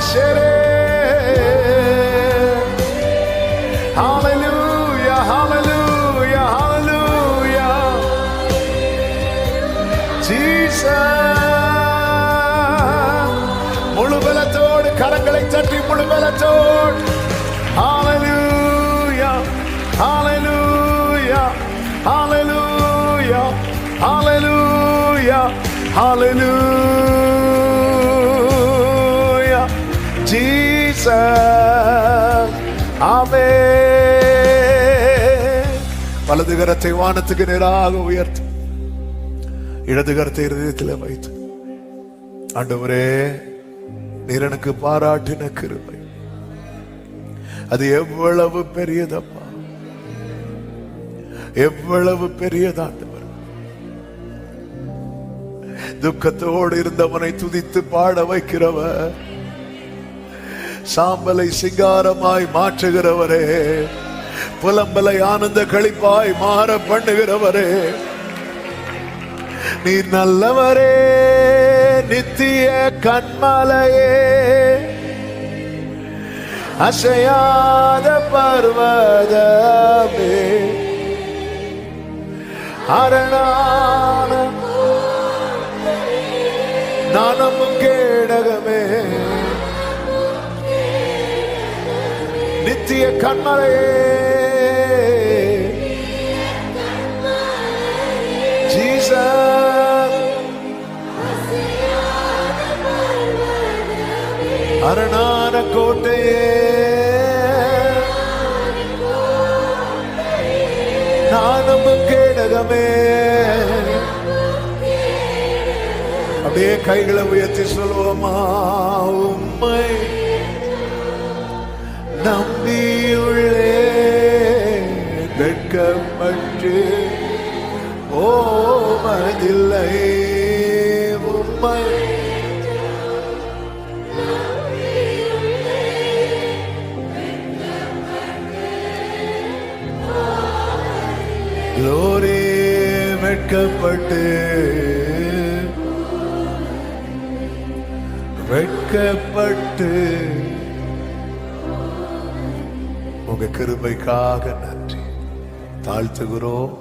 Shere. Hallelujah, hallelujah, hallelujah. Jesus. முழு பலத்தோடு கரங்களை தட்டி முழு பலத்தோடு. Hallelujah, hallelujah, hallelujah, hallelujah, hallelujah. Jesus. ஆமென். வலது கரத்தை வானத்துக்கு நேராக உயர்த்து, இடது கரத்தை இருதயத்தில் வைத்து, ஆண்டவரே நீர் எனக்கு பாராட்டின கிருபை அது எவ்வளவு பெரியதப்பா, எவ்வளவு பெரியதாண்டவர். துக்கத்தோடு இருந்தவனை துதித்து பாட வைக்கிறவர், சாம்பலை சிங்காரமாய் மாற்றுகிறவரே, புலம்பலை ஆனந்த களிப்பாய் மாற பண்ணுகிறவரே, நீ நல்லவரே, நித்திய கண்மலையே, அசையாத பர்வதமே, அரணான நானமும் கேடகமே, நித்திய கண்மலையே, ஜீசஸ், அரணான கோட்டையே, நானும் கேடகமே. அப்படியே கைகளை உயர்த்தி சொல்லுவோமா, உம்மை நம்பியுள்ளே வெட்கப்பட்டு போவதில்லை, உம்மை லோரே வெட்கப்பட்டு வெட்கப்பட்டு உங்க கிருபைக்காக நன்றி தாழ்த்துகிறோம்.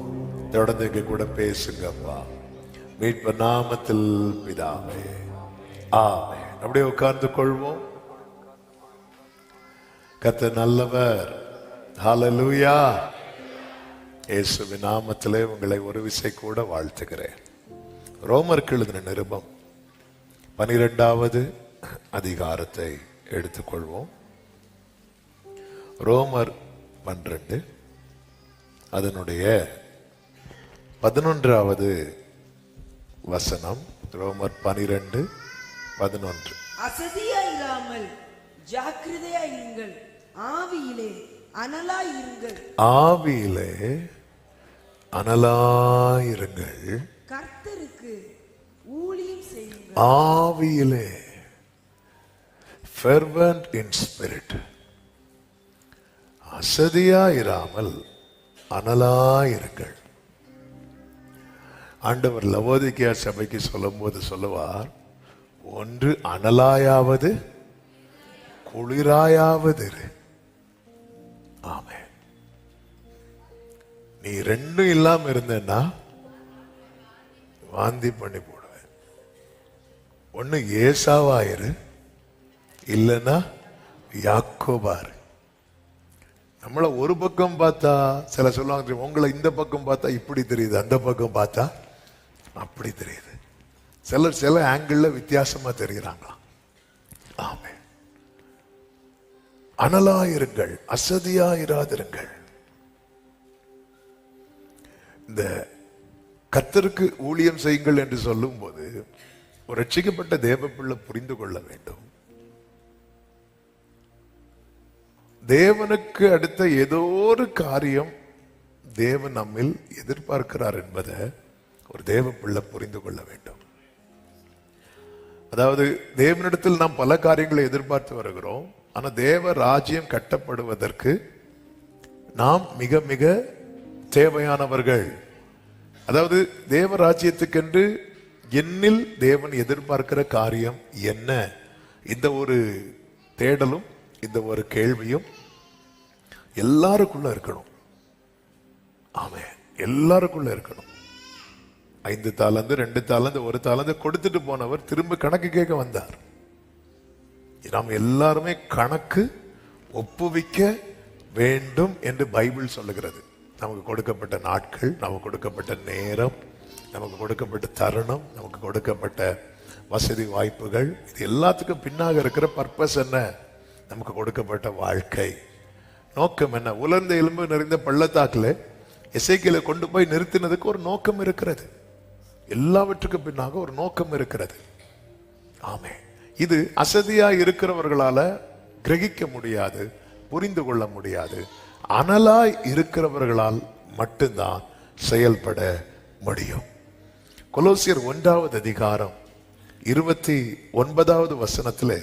தொடர்ந்து எங்க கூட பேசுங்கப்பா, மீட்பு நாமத்தில் பிதாவே, ஆமென். அப்படியே உட்கார்ந்து கொள்வோம். கர்த்தர் நல்லவர். ஹல்லேலூயா. இயேசுவின் நாமத்திலே உங்களை ஒரு விசை கூட வாழ்த்துகிறேன். ரோமருக்கு எழுதின நிருபம் 12வது அதிகாரத்தை எடுத்துக்கொள்வோம். ரோமர் 12 அதனுடைய 11வது வசனம். ரோமர் 12:11. அசதியாயிராமல் ஜாக்கிரதையாயிருங்கள், ஆவியிலே அனலாயிருங்கள், ஆவியிலே அனலாயிருங்கள், கர்த்தருக்கு ஊழியம் செய்யுங்கள். ஆவியிலே fervent in spirit, அசதியாயிராமல் அனலாயிருங்கள். ஆண்டவர் லவோதிக்கேயா சபைக்கு சொல்லும் போது சொல்லுவார், ஒன்று அனலாயாவது குளிராயாவது. ஆமென். நீ ரெண்டும் இல்லாம இருந்தேன்னா வாந்தி பண்ணி போடுவேன். ஒண்ணு ஏசாவாயிரு, இல்லைன்னா யாக்கோபாரு. நம்மள ஒரு பக்கம் பார்த்தா சில சொல்லுவாங்க, உங்களை இந்த பக்கம் பார்த்தா இப்படி தெரியுது, அந்த பக்கம் பார்த்தா அப்படி தெரியுது. சிலர் சில ஆங்கிள் வித்தியாசமா தெரிகிறாங்களா. ஆமென். அனலாயிருங்கள், அசதியாயிராதிருங்கள். இந்த கர்த்தருக்கு ஊழியம் செய்யுங்கள் என்று சொல்லும் போது ஒரு ரட்சிக்கப்பட்ட தேவ பிள்ளை புரிந்து கொள்ள வேண்டும், தேவனுக்கு அடுத்த ஏதோ ஒரு காரியம் தேவன் நம்மில் எதிர்பார்க்கிறார் என்பதை ஒரு தேவ பிள்ளை புரிந்து கொள்ள வேண்டும். அதாவது தேவனிடத்தில் நாம் பல காரியங்களை எதிர்பார்த்து வருகிறோம். ஆனா தேவ ராஜ்யம் கட்டப்படுவதற்கு நாம் மிக மிக தேவையானவர்கள். அதாவது தேவ ராஜ்யத்துக்கென்று என்னில் தேவன் எதிர்பார்க்கிற காரியம் என்ன, இந்த ஒரு தேடலும் இந்த ஒரு கேள்வியும் எல்லாருக்குள்ள இருக்கணும். ஆமென். எல்லாருக்குள்ள இருக்கணும். 5 தாலந்து 2 தாலந்து 1 தாலந்து கொடுத்துட்டு போனவர் திரும்ப கணக்கு கேட்க வந்தார். நாம் எல்லாருமே கணக்கு ஒப்புவிக்க வேண்டும் என்று பைபிள் சொல்லுகிறது. நமக்கு கொடுக்கப்பட்ட நாட்கள், நமக்கு கொடுக்கப்பட்ட நேரம், நமக்கு கொடுக்கப்பட்ட தருணம், நமக்கு கொடுக்கப்பட்ட வசதி வாய்ப்புகள், இது எல்லாத்துக்கும் பின்னாக இருக்கிற பர்பஸ் என்ன? நமக்கு கொடுக்கப்பட்ட வாழ்க்கை நோக்கம் என்ன? உலர்ந்த எலும்பு நிறைந்த பள்ளத்தாக்குல எசேக்கியேலை கொண்டு போய் நிறுத்தினதுக்கு ஒரு நோக்கம் இருக்கிறது. எல்லாவற்றுக்கும் பின்னாக ஒரு நோக்கம் இருக்கிறது. ஆமென். இது அசதியா இருக்கிறவர்களால கிரகிக்க முடியாது, புரிந்து கொள்ள முடியாது. அனலாய் இருக்கிறவர்களால் மட்டும்தான் செயல்பட முடியும். கொலோசியர் 1வது அதிகாரம் 29வது வசனத்திலே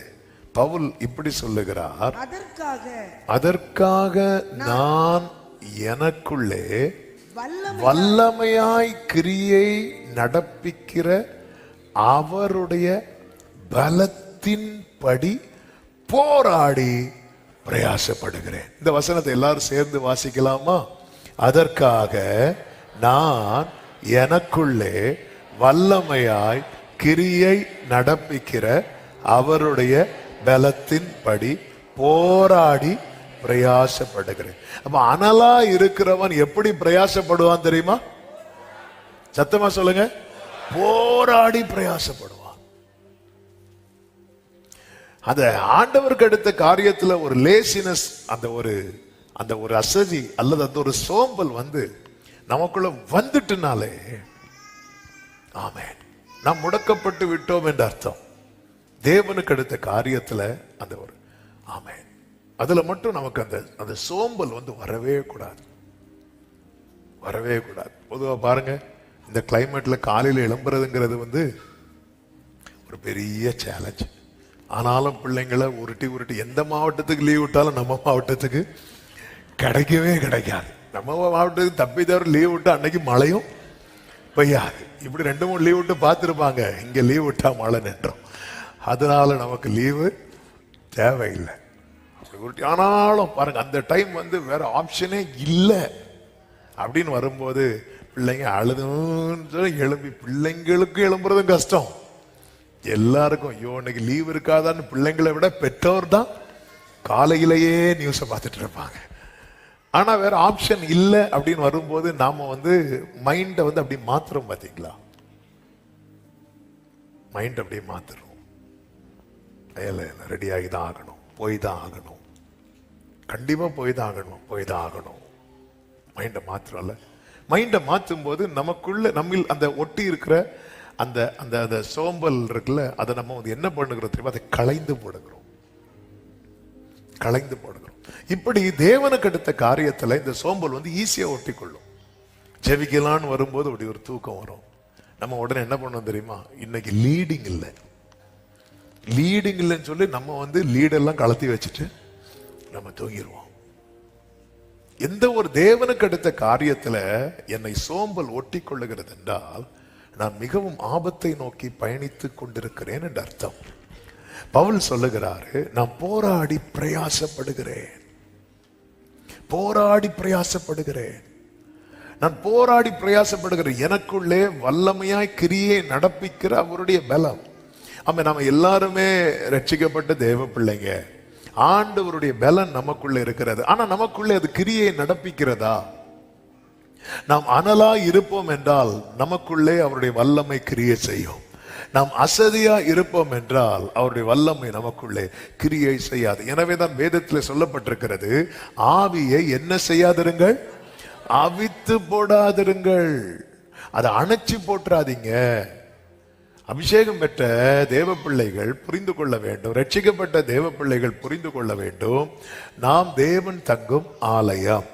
பவுல் இப்படி சொல்லுகிறார், அதற்காக நான் எனக்குள்ளே வல்லமையாய் கிரியை நடப்பிக்கிற அவருடைய பலத்தின்படி போராடி பிரயாசப்படுகிறேன். இந்த வசனத்தை எல்லாரும் சேர்ந்து வாசிக்கலாமா? அதற்காக நான் எனக்குள்ளே வல்லமையாய் கிரியை நடப்பிக்கிற அவருடைய பலத்தின்படி போராடி பிரயாசப்படுகிறேன். அப்ப அனலா இருக்கிறவன் எப்படி பிரயாசப்படுவான் தெரியுமா? சத்தமா சொல்லுங்க. போராடி பிரயாசப்படுவான். அந்த ஆண்டவருக்கு அடுத்த காரியத்துல ஒரு லேசினஸ், அந்த ஒரு அசதி அல்லது அந்த ஒரு சோம்பல் வந்து நமக்குள்ள வந்துட்டுனாலே ஆமென், நாம் முடக்கப்பட்டு விட்டோம் என்ற அர்த்தம். தேவனுக்கு அடுத்த காரியத்துல அந்த ஒரு ஆமென், அதுல மட்டும் நமக்கு அந்த சோம்பல் வந்து வரவே கூடாது, வரவே கூடாது. பொதுவா பாருங்க, இந்த கிளைமேட்ல காலையில எழும்புறதுங்கிறது வந்து ஒரு பெரிய சேலஞ்ச். ஆனாலும் பிள்ளைங்களை உருட்டி எந்த மாவட்டத்துக்கு லீவ் விட்டாலும் நம்ம மாவட்டத்துக்கு கிடைக்கவே கிடைக்காது. நம்ம மாவட்டத்துக்கு தப்பி தவிர லீவ் விட்டா அன்னைக்கு மழையும் பெய்யாது. இப்படி 2-3 லீவ் விட்டு பார்த்துருப்பாங்க, இங்க லீவ் விட்டா மழை நின்றோம். அதனால நமக்கு லீவு தேவையில்லை. ஆனாலும் பாருங்க, அந்த டைம் வந்து வேற ஆப்ஷனே இல்லை அப்படின்னு வரும்போது பிள்ளைங்க அழுதுன்னு எழும்பி, பிள்ளைங்களுக்கு எழும்புறதும் கஷ்டம், எல்லாருக்கும் ஐயோ இன்னைக்கு லீவ் இருக்காதான்னு பிள்ளைங்களை விட பெற்றோர் தான் காலையிலேயே நியூஸை பார்த்துட்டு இருப்பாங்க. ஆனா வேற ஆப்ஷன் இல்லை அப்படின்னு வரும்போது நாம வந்து மைண்டை வந்து அப்படி மாத்துறோம். பாத்தீங்களா? மைண்ட் அப்படியே மாத்துறோம். ரெடி ஆகி தான் ஆகணும், போய் தான் ஆகணும், கண்டிப்பா போய் தான் ஆகணும். மைண்டை மாத்துறோம்ல. மைண்டை மாற்றும் போது நமக்குள்ள நம்மில் அந்த ஒட்டி இருக்கிற அந்த அந்த அந்த சோம்பல் இருக்குல்ல, அதை நம்ம வந்து என்ன பண்ணுகிறோம் தெரியுமா? அதை களைந்து போடுகிறோம். இப்படி தேவனுக்கு அடுத்த காரியத்துல இந்த சோம்பல் வந்து ஈஸியா ஒட்டி கொள்ளும். ஜெபிக்கலான்னு வரும்போது அப்படி ஒரு தூக்கம் வரும். நம்ம உடனே என்ன பண்ணுவோம் தெரியுமா? இன்னைக்கு லீடிங் இல்லைன்னு சொல்லி நம்ம வந்து லீடெல்லாம் கலத்தி வச்சுட்டு நம்ம தூங்கிடுவோம். எந்த ஒரு தேவனுக்கு அடுத்த காரியத்துல என்னை சோம்பல் ஒட்டி கொள்ளுகிறது என்றால் நான் மிகவும் ஆபத்தை நோக்கி பயணித்துக் கொண்டிருக்கிறேன் என்று அர்த்தம். பவுல் சொல்லுகிறாரு, நான் போராடி பிரயாசப்படுகிறேன். நான் போராடி பிரயாசப்படுகிறேன். எனக்குள்ளே வல்லமையாய் கிரியை நடப்பிக்கிற அவருடைய பலம். ஆமா, நாம எல்லாருமே ரட்சிக்கப்பட்ட தேவ பிள்ளைங்க. ஆண்டவருடைய பலன் நமக்குள்ள இருக்கிறது. ஆனா நமக்குள்ளே அது கிரியை நடப்பிக்கிறதா? நாம் அனலா இருப்போம் என்றால் நமக்குள்ளே அவருடைய வல்லமை கிரியை செய்யும். நாம் அசதியா இருப்போம் என்றால் அவருடைய வல்லமை நமக்குள்ளே கிரியை செய்யாது. எனவே தான் வேதத்தில் சொல்லப்பட்டிருக்கிறது, ஆவியை என்ன செய்யாதிருங்கள்? அவித்து போடாதிருங்கள். அதை அணைச்சி போட்டுறாதீங்க. அபிஷேகம் பெற்ற தேவ பிள்ளைகள் புரிந்து கொள்ள வேண்டும், ரட்சிக்கப்பட்ட தேவ பிள்ளைகள் புரிந்து கொள்ள வேண்டும், நாம் தேவன் தங்கும் ஆலயம்.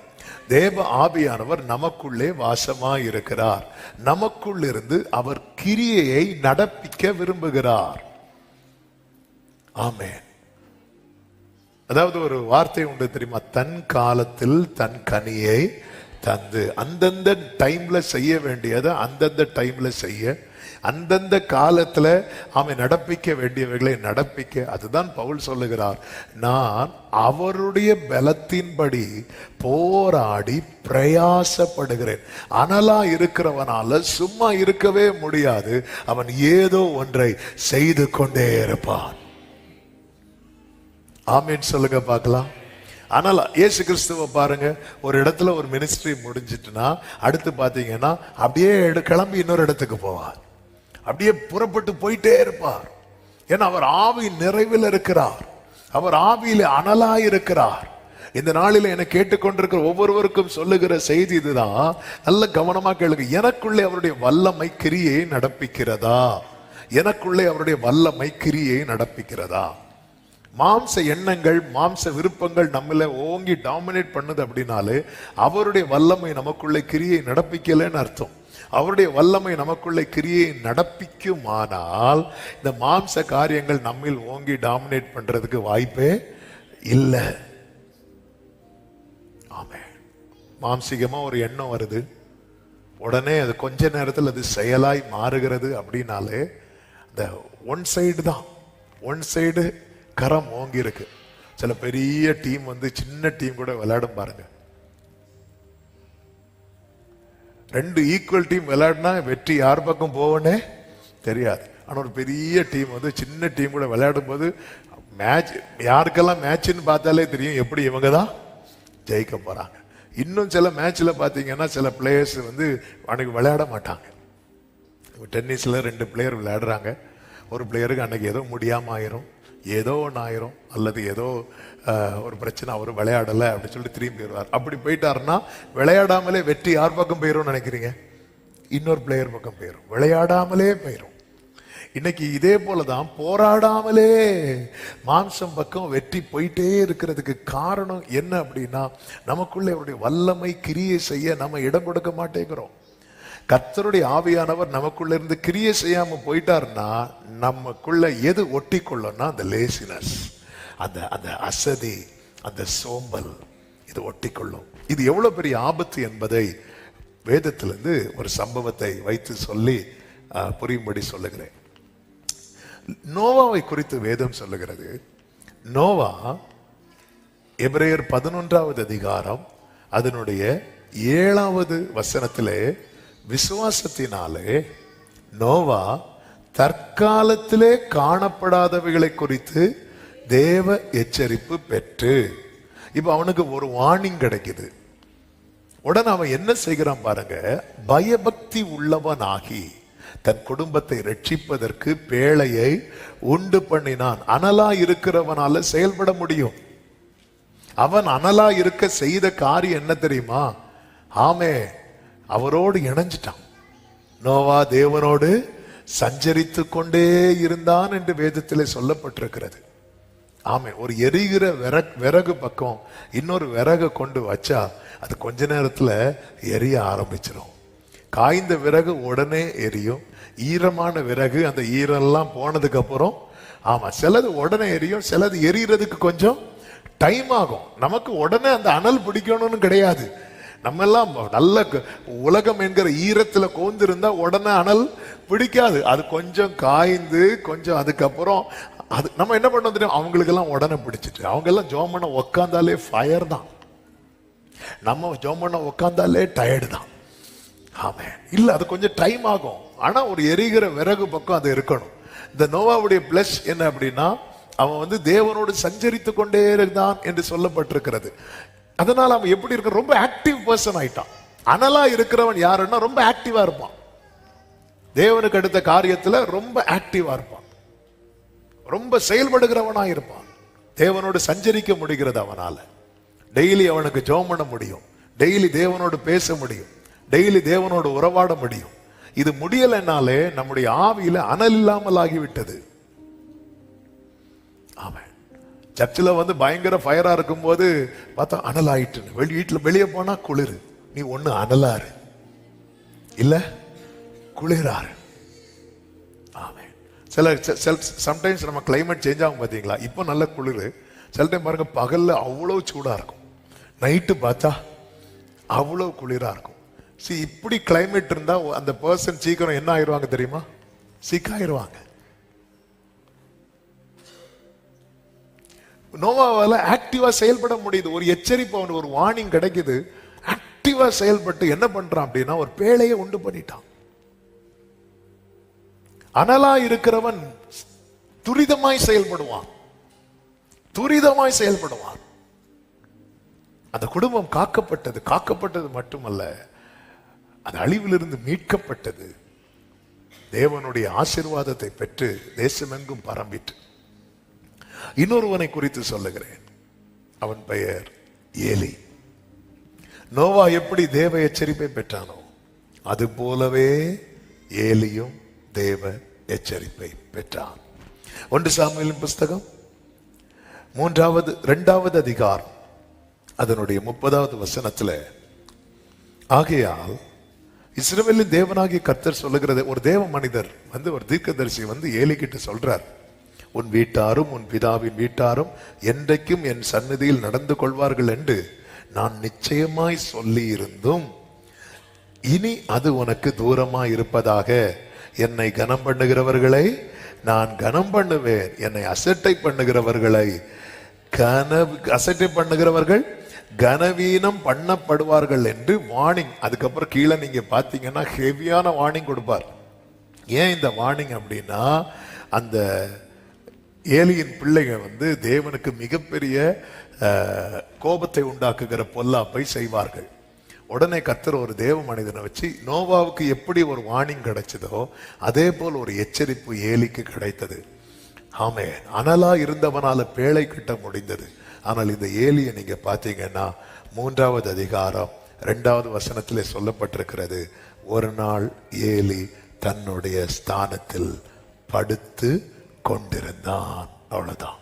தேவ ஆவியானவர் நமக்குள்ளே வாசமாய் இருக்கிறார். நமக்குள் இருந்து அவர் கிரியையை நடப்பிக்க விரும்புகிறார். ஆமென். அதாவது ஒரு வார்த்தை உண்டு தெரியுமா? தன் காலத்தில் தன் கனியை தந்து. அந்தந்த டைம்ல செய்ய வேண்டியதை அந்தந்த டைம்ல செய்ய அந்தந்த காலத்துல அவன் நடப்பிக்க வேண்டியவைகளை நடப்பிக்க. அதுதான் பவுல் சொல்லுகிறார், நான் அவருடைய பலத்தின்படி போராடி பிரயாசப்படுகிறேன். அனலா இருக்கிறவனால சும்மா இருக்கவே முடியாது. அவன் ஏதோ ஒன்றை செய்து கொண்டே இருப்பான். ஆமீன் சொல்லுங்க பார்க்கலாம். ஆனால் இயேசு கிறிஸ்துவை பாருங்க, ஒரு இடத்துல ஒரு மினிஸ்ட்ரி முடிஞ்சிட்டுனா அடுத்து பாத்தீங்கன்னா அப்படியே கிளம்பி இன்னொரு இடத்துக்கு போவார். அப்படியே புறப்பட்டு போயிட்டே இருப்பார். ஏன்னா அவர் ஆவி நிறைவில் இருக்கிறார். அவர் ஆவியில அனலா இருக்கிறார். இந்த நாளில என்னை கேட்டுக்கொண்டிருக்கிற ஒவ்வொருவருக்கும் சொல்லுகிற செய்தி இதுதான். நல்ல கவனமா கேளுங்க. எனக்குள்ளே அவருடைய வல்லமை கிரியை நடப்பிக்கிறதா? எனக்குள்ளே அவருடைய வல்லமை கிரியை நடப்பிக்கிறதா? மாம்ச எண்ணங்கள், மாம்ச விருப்பங்கள் நம்மள ஓங்கி டாமினேட் பண்ணுது அப்படின்னாலே அவருடைய வல்லமை நமக்குள்ளே கிரியை நடப்பிக்கலன்னு அர்த்தம். அவருடைய வல்லமை நமக்குள்ளே கிரியை நடப்பிக்குமானால் இந்த மாம்ச காரியங்கள் நம்மில் ஓங்கி டாமினேட் பண்றதுக்கு வாய்ப்பே இல்லை. ஆமே. மாம்சிகமா ஒரு எண்ணம் வருது, உடனே அது கொஞ்ச நேரத்தில் அது செயலாய் மாறுகிறது அப்படின்னாலே இந்த ஒன் சைடு தான். ஒன் சைடு கரம் ஓங்கி இருக்கு. சில பெரிய டீம் வந்து சின்ன டீம் கூட விளையாடும் பாருங்க. ரெண்டு ஈக்குவல் டீம் விளையாடினா வெற்றி யார் பக்கம் போவனே தெரியாது. ஆனா ஒரு பெரிய டீம் வந்து சின்ன டீம் கூட விளையாடும் போது மேட்ச் யாருக்கெல்லாம் மேட்ச்னு பார்த்தாலே தெரியும் எப்படி இவங்க தான் ஜெயிக்க போறாங்க. இன்னும் சில மேட்ச்ல பாத்தீங்கன்னா சில பிளேயர்ஸ் வந்து அன்னைக்கு விளையாட மாட்டாங்க. டென்னிஸ்ல 2 பிளேயர் விளையாடுறாங்க. ஒரு பிளேயருக்கு அன்னைக்கு ஏதோ முடியாம ஆயிரும், ஏதோ ஒன்று ஆயிரும், அல்லது ஏதோ ஒரு பிரச்சனை, அவர் விளையாடலை அப்படின்னு சொல்லிட்டு திரும்பி போயிடுவார். அப்படி போயிட்டாருன்னா விளையாடாமலே வெற்றி யார் பக்கம் போயிரும் நினைக்கிறீங்க? இன்னொரு பிளேயர் பக்கம் போயிரும். விளையாடாமலே போயிரும். இன்னைக்கு இதே போலதான் போராடாமலே மாம்சம் பக்கம் வெற்றி போயிட்டே இருக்கிறதுக்கு காரணம் என்ன அப்படின்னா, நமக்குள்ள அவருடைய வல்லமை கிரியை செய்ய நம்ம இடம் கொடுக்க மாட்டேங்கிறோம். கர்த்தருடைய ஆவியானவர் நமக்குள்ள இருந்து கிரியை செய்யாம போயிட்டாருன்னா நமக்குள்ள எது ஒட்டி கொள்ளும்னா அந்த லேசினஸ், அந்த அந்த அசதி, அந்த சோம்பல், இது ஒட்டி கொள்ளும். இது எவ்வளவு பெரிய ஆபத்து என்பதை வேதத்திலிருந்து ஒரு சம்பவத்தை வைத்து சொல்லி புரியும்படி சொல்லுகிறேன். நோவாவை குறித்து வேதம் சொல்லுகிறது. நோவா எபிரேயர் 11வது அதிகாரம் அதனுடைய 7வது வசனத்திலே, விசுவாசத்தினாலே நோவா தற்காலத்திலே காணப்படாதவைகளை குறித்து தேவ எச்சரிப்பு பெற்று, இப்ப அவனுக்கு ஒரு வார்னிங் கிடைக்குது. உடனே அவன் என்ன செய்கிறான் பாருங்க, பயபக்தி உள்ளவனாகி தன் குடும்பத்தை ரட்சிப்பதற்கு பேழையை உண்டு பண்ணினான். அனலா இருக்கிறவனால செயல்பட முடியும். அவன் அனலா இருக்க செய்த காரியம் என்ன தெரியுமா? ஆமே, அவரோடு இணைஞ்சிட்டான். நோவா தேவனோடு சஞ்சரித்து கொண்டே இருந்தான் என்று வேதத்திலே சொல்லப்பட்டிருக்கிறது. ஆமே, ஒரு எரிகிற விறகு பக்கம் இன்னொரு விறகு கொண்டு வச்சா அது கொஞ்ச நேரத்துல எரிய ஆரம்பிச்சிடும். காய்ந்த விறகு உடனே எரியும், ஈரமான விறகு அந்த ஈரெல்லாம் போனதுக்கு அப்புறம் ஆமா சிலது உடனே எரியும், சிலது எரியறதுக்கு கொஞ்சம் டைம் ஆகும். நமக்கு உடனே அந்த அனல் பிடிக்கணும்னு கிடையாது. நம்ம எல்லாம் நல்ல உலகம் என்கிற ஈரத்துல கோந்திருந்தா உடனே அனல் பிடிக்காது. அது கொஞ்சம் காய்ந்து கொஞ்சம் அதுக்கப்புறம் அது நம்ம என்ன பண்ண தெரியும், அவங்களுக்கு எல்லாம் உடனே பிடிச்சிட்டு அவங்க எல்லாம் ஜோம் பண்ண உக்காந்தாலே ஃபயர் தான், நம்ம ஜோம் பண்ண உக்காந்தாலே டயர்டு தான். ஆமே, இல்ல அது கொஞ்சம் டைம் ஆகும். ஆனா ஒரு எரிகிற விறகு பக்கம் அது இருக்கணும். இந்த நோவாவுடைய பிளஸ் என்ன அப்படின்னா, அவன் வந்து தேவனோடு சஞ்சரித்து கொண்டே இருந்தான் என்று சொல்லப்பட்டிருக்கிறது. அதனால அவன் எப்படி இருக்க, ரொம்ப ஆக்டிவ் பர்சன் ஆயிட்டான். அனலா இருக்கிறவன் யாருன்னா ரொம்ப ஆக்டிவா இருப்பான். தேவனுக்கு அடுத்த காரியத்துல ரொம்ப ஆக்டிவா இருப்பான், ரொம்ப செயல்படுகிறவனா இருப்பான். தேவனோடு சஞ்சரிக்க முடிகிறது அவனால. டெய்லி அவனுக்கு ஜெபம் பண்ண முடியும், டெய்லி தேவனோடு பேச முடியும், டெய்லி தேவனோடு உறவாட முடியும். இது முடியலைன்னாலே நம்முடைய ஆவியில அனல் இல்லாமல் ஆகிவிட்டது. ஆமா, சர்ச்சில் வந்து பயங்கர ஃபயரா இருக்கும் போது பார்த்தா அனல் ஆயிட்டு, வீட்டுல வெளியே போனா குளிர். நீ ஒண்ணு அனலாரு இல்ல குளிராரு. ஆமா, சம்டைம்ஸ் நம்ம கிளைமேட் சேஞ்ச் ஆகும் பாத்தீங்களா. இப்போ நல்ல குளிர், சில டைம் பாருங்க பகல்ல அவ்வளவு சூடா இருக்கும், நைட்டு பார்த்தா அவ்வளவு குளிரா இருக்கும். இப்படி கிளைமேட் இருந்தா அந்த பர்சன் சீக்கிரம் என்ன ஆயிடுவாங்க தெரியுமா? சிக்காயிருவாங்க. நோவாவால ஆக்டிவா செயல்பட முடியுது. ஒரு எச்சரிப்பு, அவனுக்கு ஒரு வார்னிங் கிடைக்குது. ஆக்டிவா செயல்பட்டு என்ன பண்றான் அப்படின்னா ஒரு பேழையை உண்டு பண்ணிட்டான். அனலா இருக்கிறவன் துரிதமாய் செயல்படுவான், துரிதமாய் செயல்படுவான். அந்த குடும்பம் காக்கப்பட்டது. காக்கப்பட்டது மட்டுமல்ல, அது அழிவிலிருந்து மீட்கப்பட்டது. தேவனுடைய ஆசீர்வாதத்தை பெற்று தேசமெங்கும் பரம்பிட்டு. இன்னொருவனை குறித்து சொல்லுகிறேன். அவன் பெயர் ஏலி. நோவா எப்படி தேவ எச்சரிப்பை பெற்றானோ அது போலவே ஏலியும் தேவ எச்சரிப்பை பெற்றான். 1 சாமுவேலின் புஸ்தகம் 2வது அதிகாரம் அதனுடைய 30வது வசனத்துல, ஆகையால் இஸ்ரவேலின் தேவனாகிய கர்த்தர் சொல்லுகிறது, ஒரு தேவ மனிதர் வந்து, ஒரு தீர்க்கதரிசி வந்து ஏலி கிட்ட சொல்றார், உன் வீட்டாரும் உன் பிதாவின் வீட்டாரும் என்றைக்கும் என் சந்நிதியில் நடந்து கொள்வார்கள் என்று நான் நிச்சயமாய் சொல்லி இருந்தும் இனி அது உனக்கு தூரமாய் இருப்பதாக. என்னை கனம் பண்ணுகிறவர்களை நான் கனம் பண்ணுவேன், என்னை அசட்டை பண்ணுகிறவர்களை அசட்டை பண்ணுகிறவர்கள் கனவீனம் பண்ணப்படுவார்கள் என்று வார்னிங். அதுக்கப்புறம் கீழே நீங்க பாத்தீங்கன்னா ஹெவியான வார்னிங் கொடுப்பார். ஏன் இந்த வார்னிங் அப்படின்னா, அந்த ஏலியின் பிள்ளைகள் வந்து தேவனுக்கு மிகப்பெரிய கோபத்தை உண்டாக்குகிற பொல்லாப்பை செய்வார்கள். உடனே கர்த்தர் ஒரு தேவ மனிதனை வச்சு, நோவாவுக்கு எப்படி ஒரு வார்னிங் கிடைச்சதோ அதே போல் ஒரு எச்சரிப்பு ஏலிக்கு கிடைத்தது. ஆமென். அனலா இருந்தவனால பேழை கட்ட முடிந்தது. ஆனால் இந்த ஏலியை நீங்க பாத்தீங்கன்னா 3வது அதிகாரம் 2வது வசனத்திலே சொல்லப்பட்டிருக்கிறது, ஒரு நாள் ஏலி தன்னுடைய ஸ்தானத்தில் படுத்து கொண்டிருந்தான். அவ்வளவுதான்.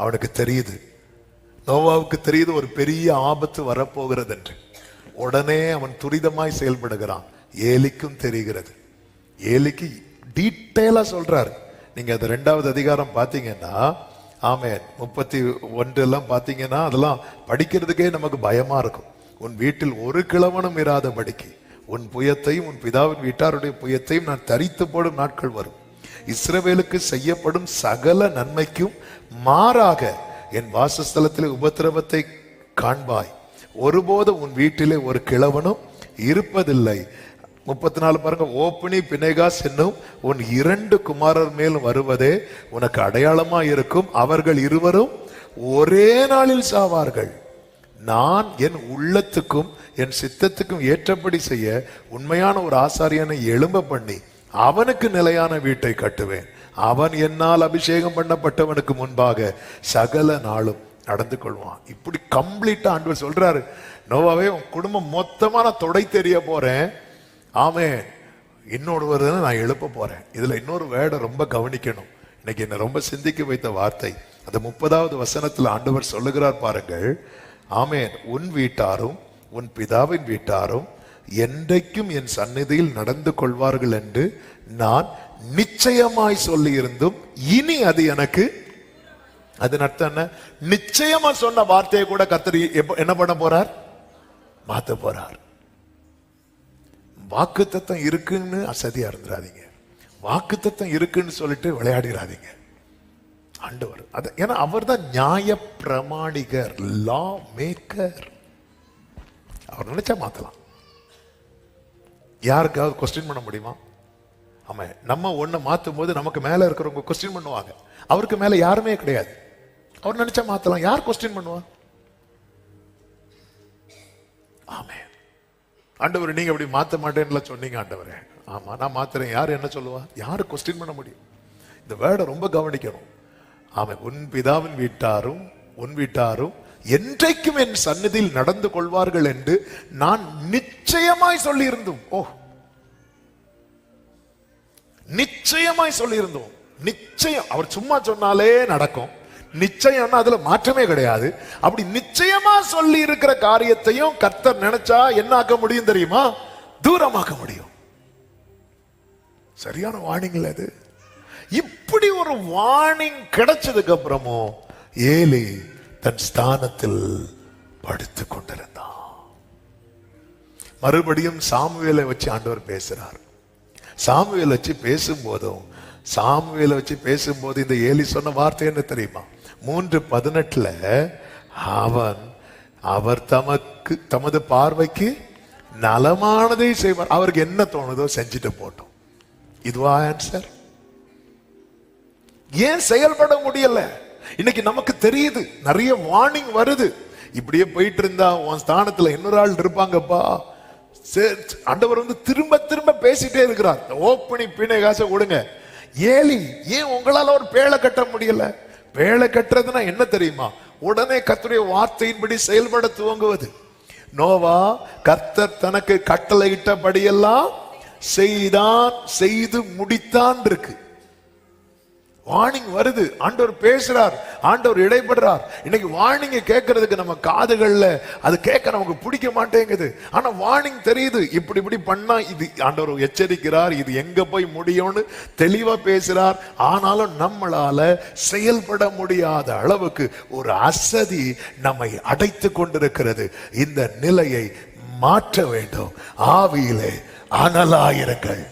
அவனுக்கு தெரியுது, நோவாவுக்கு தெரியுது ஒரு பெரிய ஆபத்து வரப்போகிறது என்று. உடனே அவன் துரிதமாய் செயல்படுகிறான். ஏலிக்கும் தெரிகிறது. ஏலிக்கு டீட்டெயிலா சொல்றாரு. நீங்க அந்த 2வது அதிகாரம் பாத்தீங்கன்னா, ஆமென், 31 எல்லாம் பாத்தீங்கன்னா அதெல்லாம் படிக்கிறதுக்கே நமக்கு பயமா இருக்கும். உன் வீட்டில் ஒரு கிழவனும் இராதபடிக்கு உன் புயத்தையும் உன் பிதாவின் வீட்டாருடைய புயத்தையும் நான் தரித்து போடும் நாட்கள் வரும். இஸ்ரவேலுக்கு செய்யப்படும் சகல நன்மைக்கும் மாறாக என் வாசஸ்தலத்திலே உபத்திரவத்தை காண்பாய். ஒருபோது உன் வீட்டிலே ஒரு கிழவனும் இருப்பதில்லை. 34 பாருங்க, ஓப்பனி பினேகாஸ் என்னும் உன் 2 குமாரர் மேல் வருவதே உனக்கு அடையாளமா இருக்கும். அவர்கள் இருவரும் ஒரே நாளில் சாவார்கள். நான் என் உள்ளத்துக்கும் என் சித்தத்துக்கும் ஏற்றபடி செய்ய உண்மையான ஒரு ஆசாரியனை எழும்ப பண்ணி அவனுக்கு நிலையான வீட்டை கட்டுவேன். அவன் என்னால் அபிஷேகம் பண்ணப்பட்டவனுக்கு முன்பாக சகல நாளும் நடந்து கொள்வான். இப்படி கம்ப்ளீட்டா ஆண்டவர் சொல்றாரு, நோவாவே உன் குடும்பம் மொத்தமா நான் தொடை தெரிய போறேன். ஆமென். இன்னொரு நான் எழுப்ப போறேன். இதுல இன்னொரு வேர்டை ரொம்ப கவனிக்கணும். இன்னைக்கு என்ன ரொம்ப சிந்திக்க வைத்த வார்த்தை அந்த 30வது வசனத்துல ஆண்டவர் சொல்லுகிறார் பாருங்கள். ஆமென். உன் வீட்டாரும் உன் பிதாவின் வீட்டாரும் என்றைக்கும் என் சந்நிதியில் நடந்து கொள்வார்கள் என்று நான் நிச்சயமாய் சொல்லி இருந்தும் இனி அது எனக்கு, அது அர்த்தம் என்ன? நிச்சயமா சொன்ன வார்த்தையை கூட கர்த்தர் என்ன பண்ண போறார்? மாத்த போறார். வாக்குத்தத்தம் இருக்குன்னு அசதியா இருந்துடாதீங்க. வாக்குத்தத்தம் இருக்குன்னு சொல்லிட்டு விளையாடிடாதீங்க. ஆண்டவர் அது, ஏன்னா அவர் தான் நியாய பிரமாணிகர், லா மேக்கர். அவர் நினைச்சா மாத்தலாம். யாருக்காவது கொஸ்டின் பண்ண முடியுமா? ஆமா, நம்ம ஒண்ணு மாத்தும் போது நமக்கு மேல இருக்கிறவங்க கொஸ்டின் பண்ணுவாங்க. அவருக்கு மேல யாருமே கிடையாது. அவர் நினைச்சா மாத்தலாம். யார் கொஸ்டின் பண்ணுவா? ஆமே. ஆண்டவர் நீங்க அப்படி மாத்த மாட்டேன்னு சொன்னீங்க ஆண்டவரே. ஆமா, நான் மாத்துறேன். யார் என்ன சொல்லுவா? யாரு கொஸ்டின் பண்ண முடியும்? இந்த வேர்டை ரொம்ப கவனிக்கணும். ஆமா, உன் பிதாவின் வீட்டாரும் உன் வீட்டாரும் என்றைக்கும் என் சந்நிதியில் நடந்து கொள்வார்கள் என்று நான் நிச்சயமாய் சொல்லி இருந்தோம். ஓ, நிச்சயமாய் சொல்லி இருந்தோம். நிச்சயம். அவர் சும்மா சொன்னாலே நடக்கும். நிச்சயம்னா அதுல மாற்றமே கிடையாது. அப்படி நிச்சயமா சொல்லி இருக்கிற காரியத்தையும் கர்த்தர் நினைச்சா என்ன ஆக்க முடியும் தெரியுமா? தூரமாக்க முடியும். சரியான வார்னிங் அது. இப்படி ஒரு வார்னிங் கிடைச்சதுக்கு அப்புறமும் ஏலி தன் ஸ்தானத்தில் படுத்துக் கொண்டிருந்தான். மறுபடியும் சாமுவேலை வச்சு ஆண்டவர் பேசுறார். சாமுவேல் வச்சு பேசும்போது இந்த ஏலி சொன்ன வார்த்தை என்ன தெரியுமா? 3:18 அவர் தமது பார்வைக்கு நலமானதை செய்வார். அவருக்கு என்ன தோணுதோ செஞ்சுட்டு போட்டோம். இதுவா ஆன்சர்? ஏன் செயல்பட முடியல? இன்னைக்கு நமக்கு தெரியுது, நிறைய வார்னிங் வருது. இப்படியே போயிட்டு இருந்தா உன் ஸ்தானத்துல இன்னொரு ஆள் இருப்பாங்கப்பா. ஆண்டவர் திரும்ப திரும்ப பேசிட்டே இருக்கிறார். ஓப்பனி பிணைகாச கொடுங்க. ஏலி, ஏன் உங்களால ஒரு பேழை கட்ட முடியல? பேழை கட்டுறதுன்னா என்ன தெரியுமா? உடனே கர்த்தருடைய வார்த்தையின்படி செயல்பட துவங்குவது. நோவா கர்த்தர் தனக்கு கட்டளையிட்டபடியெல்லாம் செய்து முடித்தான் இருக்கு. வார்னிங் வருது, ஆண்டவர் பேசுறார், ஆண்டவர் இடைபடுறார். இன்னைக்கு வார்னிங் கேட்கறதுக்கு நம்ம காதுகள்ல அது கேட்க நமக்கு பிடிக்க மாட்டேங்குது. ஆனா வார்னிங் தெரியுது, இப்படி பண்ணா இது ஆண்டவர் எச்சரிக்கிறார், இது எங்க போய் முடியும்னு தெளிவா பேசுறார். ஆனாலும் நம்மளால செயல்பட முடியாத அளவுக்கு ஒரு அசதி நம்மை அடைத்து கொண்டிருக்கிறது. இந்த நிலையை மாற்ற வேண்டும். ஆவியிலே அனலாயிருங்கள்.